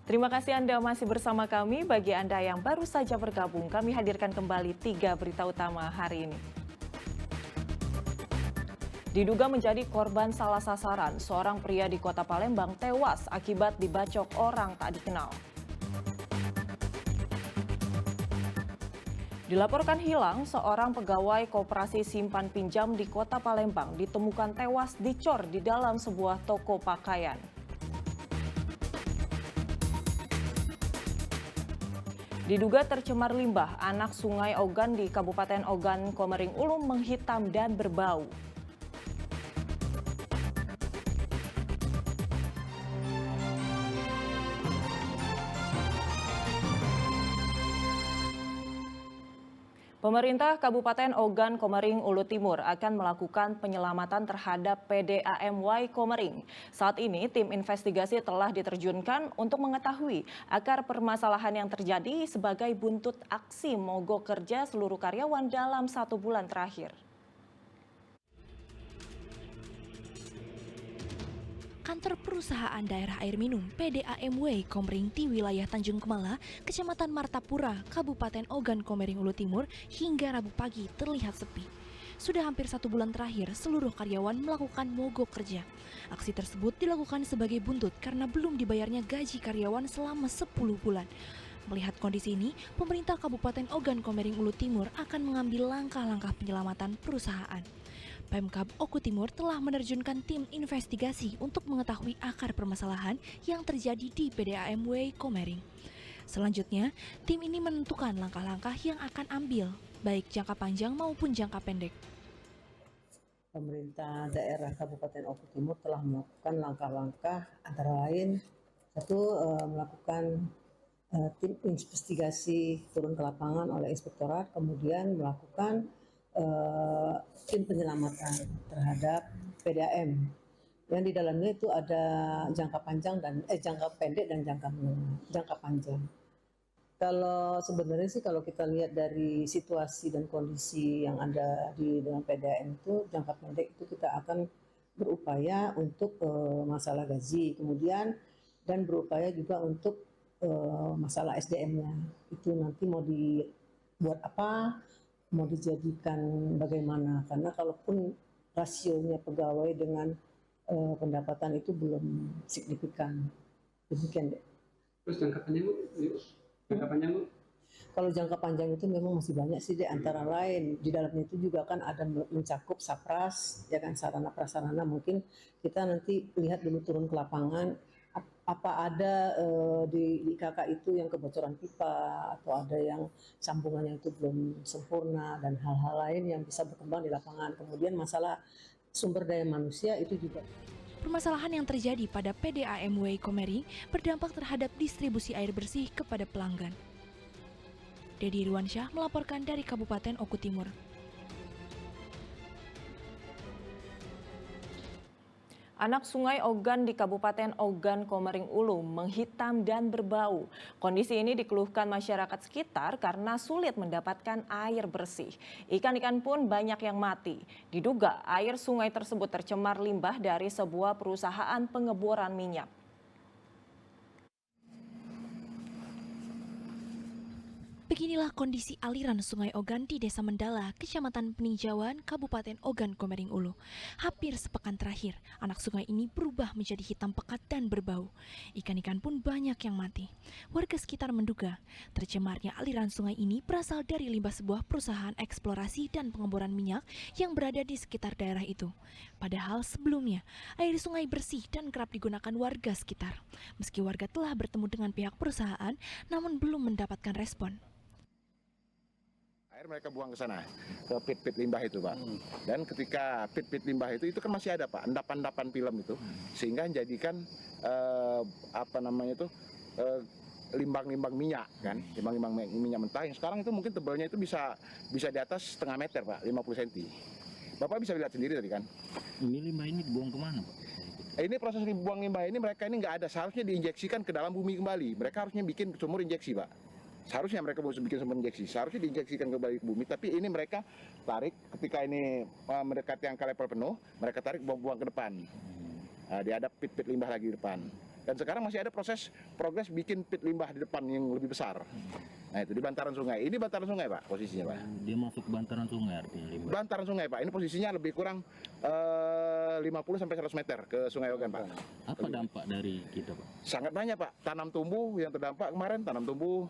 Terima kasih Anda masih bersama kami. Bagi Anda yang baru saja bergabung, kami hadirkan kembali 3 berita utama hari ini. Diduga menjadi korban salah sasaran, seorang pria di Kota Palembang tewas akibat dibacok orang tak dikenal. Dilaporkan hilang, seorang pegawai koperasi simpan pinjam di Kota Palembang ditemukan tewas dicor di dalam sebuah toko pakaian. Diduga tercemar limbah, anak Sungai Ogan di Kabupaten Ogan, Komering Ulu menghitam dan berbau. Pemerintah Kabupaten Ogan Komering Ulu Timur akan melakukan penyelamatan terhadap PDAMY Komering. Saat ini tim investigasi telah diterjunkan untuk mengetahui akar permasalahan yang terjadi sebagai buntut aksi mogok kerja seluruh karyawan dalam 1 bulan terakhir. Kantor perusahaan daerah air minum PDAMY Komering di wilayah Tanjung Kemala, Kecamatan Martapura, Kabupaten Ogan Komering Ulu Timur hingga Rabu pagi terlihat sepi. Sudah hampir 1 bulan terakhir seluruh karyawan melakukan mogok kerja. Aksi tersebut dilakukan sebagai buntut karena belum dibayarnya gaji karyawan selama 10 bulan. Melihat kondisi ini, pemerintah Kabupaten Ogan Komering Ulu Timur akan mengambil langkah-langkah penyelamatan perusahaan. Pemkab Oku Timur telah menerjunkan tim investigasi untuk mengetahui akar permasalahan yang terjadi di PDAMY Komering. Selanjutnya, tim ini menentukan langkah-langkah yang akan ambil, baik jangka panjang maupun jangka pendek. Pemerintah daerah Kabupaten Oku Timur telah melakukan langkah-langkah antara lain satu melakukan tim investigasi turun ke lapangan oleh inspektorat, kemudian melakukan tim penyelamatan terhadap PDAM yang di dalamnya itu ada jangka panjang dan jangka pendek dan jangka panjang. Kalau sebenarnya sih kalau kita lihat dari situasi dan kondisi yang ada di dalam PDAM itu jangka pendek itu kita akan berupaya untuk masalah gaji, kemudian dan berupaya juga untuk masalah SDM-nya. Itu nanti mau dibuat apa, mau dijadikan bagaimana, karena kalaupun rasionya pegawai dengan pendapatan itu belum signifikan. Demikian deh. Terus jangka panjang Bu? Jangka panjang Bu? Kalau jangka panjang itu memang masih banyak sih deh, antara lain di dalamnya itu juga kan ada mencakup sapras, ya kan, sarana prasarana. Mungkin kita nanti lihat dulu turun ke lapangan apa ada di IKK itu yang kebocoran pipa atau ada yang sambungannya itu belum sempurna dan hal-hal lain yang bisa berkembang di lapangan. Kemudian masalah sumber daya manusia itu juga. Permasalahan yang terjadi pada PDAMY Komering berdampak terhadap distribusi air bersih kepada pelanggan. Dedi Irwansyah melaporkan dari Kabupaten Oku Timur. Anak Sungai Ogan di Kabupaten Ogan Komering Ulu menghitam dan berbau. Kondisi ini dikeluhkan masyarakat sekitar karena sulit mendapatkan air bersih. Ikan-ikan pun banyak yang mati. Diduga air sungai tersebut tercemar limbah dari sebuah perusahaan pengeboran minyak. Beginilah kondisi aliran Sungai Ogan di Desa Mendala, Kecamatan Peninjauan, Kabupaten Ogan Komering Ulu. Hampir sepekan terakhir, anak sungai ini berubah menjadi hitam pekat dan berbau. Ikan-ikan pun banyak yang mati. Warga sekitar menduga, tercemarnya aliran sungai ini berasal dari limbah sebuah perusahaan eksplorasi dan pengeboran minyak yang berada di sekitar daerah itu. Padahal sebelumnya, air sungai bersih dan kerap digunakan warga sekitar. Meski warga telah bertemu dengan pihak perusahaan, namun belum mendapatkan respon. Air mereka buang ke sana, ke pit-pit limbah itu Pak. Dan ketika pit-pit limbah itu kan masih ada Pak, endapan-endapan film itu. Sehingga menjadikan limbang-limbang minyak kan, limbang-limbang minyak mentah yang sekarang itu mungkin tebalnya itu bisa di atas setengah meter Pak, 50 cm. Bapak bisa lihat sendiri tadi kan. Ini limbah ini dibuang kemana Pak? Ini proses buang limbah ini mereka ini nggak ada, seharusnya diinjeksikan ke dalam bumi kembali. Mereka harusnya bikin sumur injeksi Pak. Seharusnya mereka mau bikin sumber injeksi, seharusnya diinjeksikan ke bumi, tapi ini mereka tarik ketika ini mendekati angka level penuh, mereka tarik buang-buang ke depan. Dia ada pit-pit limbah lagi di depan. Dan sekarang masih ada progres bikin pit limbah di depan yang lebih besar. Nah itu di bantaran sungai. Ini bantaran sungai Pak posisinya Pak. Dia masuk bantaran sungai artinya limbah. Bantaran sungai Pak. Ini posisinya lebih kurang 50 sampai 100 meter ke Sungai Ogan Pak. Apa dampak dari kita Pak? Sangat banyak Pak. Tanam tumbuh yang terdampak kemarin, tanam tumbuh,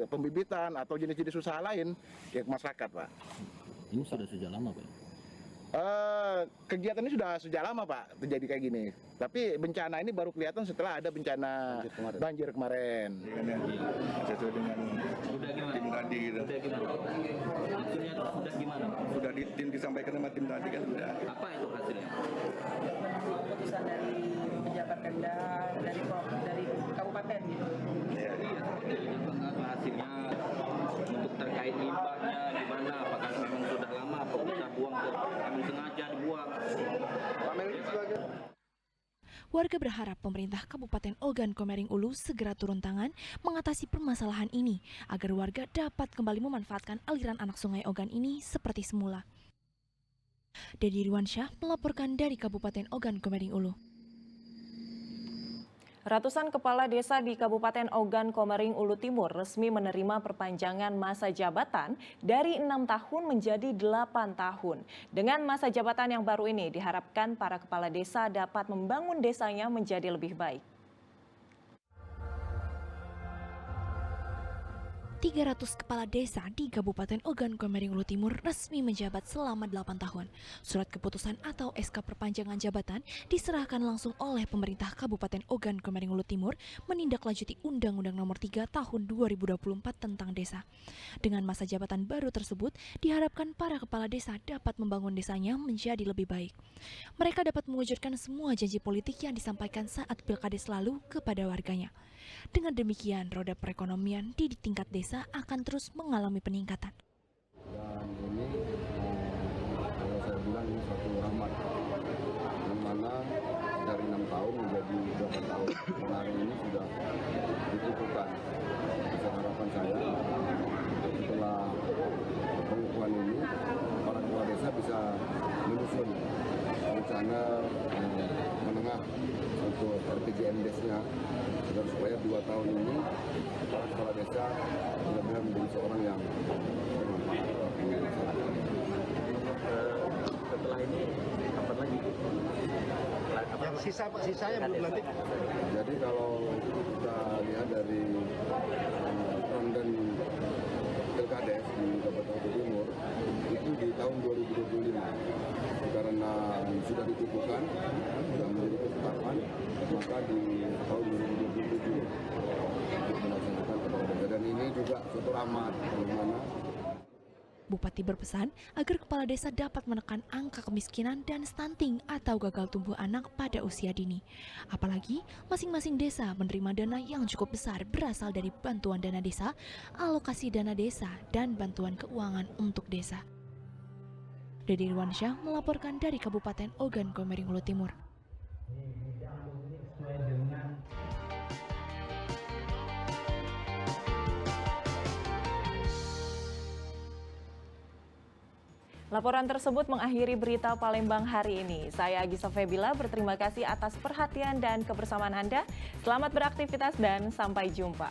pembibitan atau jenis-jenis usaha lain ya ke masyarakat Pak. Ini sudah sejak lama Pak? Kegiatan ini sudah sejak lama Pak terjadi kayak gini. Tapi bencana ini baru kelihatan setelah ada bencana banjir kemarin. Sesuai dengan tim tadi gitu. Sudah gimana? Hasilnya sudah gimana Pak? Sudah disampaikan sama tim tadi kan sudah. Apa itu hasilnya? Keputusan dari pejabat Pemda dari kabupaten gitu. Apa hasilnya untuk terkait limbahnya gimana? Apakah memang sudah lama? Apa sudah buang ke kami sengaja dibuang? Warga berharap pemerintah Kabupaten Ogan Komering Ulu segera turun tangan mengatasi permasalahan ini agar warga dapat kembali memanfaatkan aliran anak sungai Ogan ini seperti semula. Dedi Irwansyah melaporkan dari Kabupaten Ogan Komering Ulu. Ratusan kepala desa di Kabupaten Ogan Komering Ulu Timur resmi menerima perpanjangan masa jabatan dari 6 tahun menjadi 8 tahun. Dengan masa jabatan yang baru ini diharapkan para kepala desa dapat membangun desanya menjadi lebih baik. 300 kepala desa di Kabupaten Ogan Komering Ulu Timur resmi menjabat selama 8 tahun. Surat keputusan atau SK perpanjangan jabatan diserahkan langsung oleh pemerintah Kabupaten Ogan Komering Ulu Timur menindaklanjuti Undang-Undang Nomor 3 Tahun 2024 tentang desa. Dengan masa jabatan baru tersebut, diharapkan para kepala desa dapat membangun desanya menjadi lebih baik. Mereka dapat mewujudkan semua janji politik yang disampaikan saat Pilkades lalu kepada warganya. Dengan demikian, roda perekonomian di tingkat desa akan terus mengalami peningkatan. Dan ini kalau saya bilang ini suatu rahmat, yang mana dari 6 tahun menjadi 8 tahun. Kemarin ini sudah ditentukan. Harapan saya setelah pengukuhan ini, para kepala desa bisa menyusun rencana menengah untuk RPJMDes-nya agar supaya 2 tahun ini para kepala desa benar-benar menjadi seorang yang bermanfaat. Setelah ini kapan lagi? Yang sisa yang belum nanti. Jadi kalau kita lihat dari peran dan Pilkades di Kabupaten Ogan Timur itu di tahun 2025 karena sudah ditentukan dan menjadi ketetapan, maka di tahun 2027 kita melaksanakan kepala desa, dan ini juga suatu rahmat bagaimana Bupati berpesan agar kepala desa dapat menekan angka kemiskinan dan stunting atau gagal tumbuh anak pada usia dini. Apalagi masing-masing desa menerima dana yang cukup besar berasal dari bantuan dana desa, alokasi dana desa, dan bantuan keuangan untuk desa. Dedi Irwansyah melaporkan dari Kabupaten Ogan Komering Ulu Timur. Laporan tersebut mengakhiri berita Palembang hari ini. Saya Agisa Febila berterima kasih atas perhatian dan kebersamaan Anda. Selamat beraktivitas dan sampai jumpa.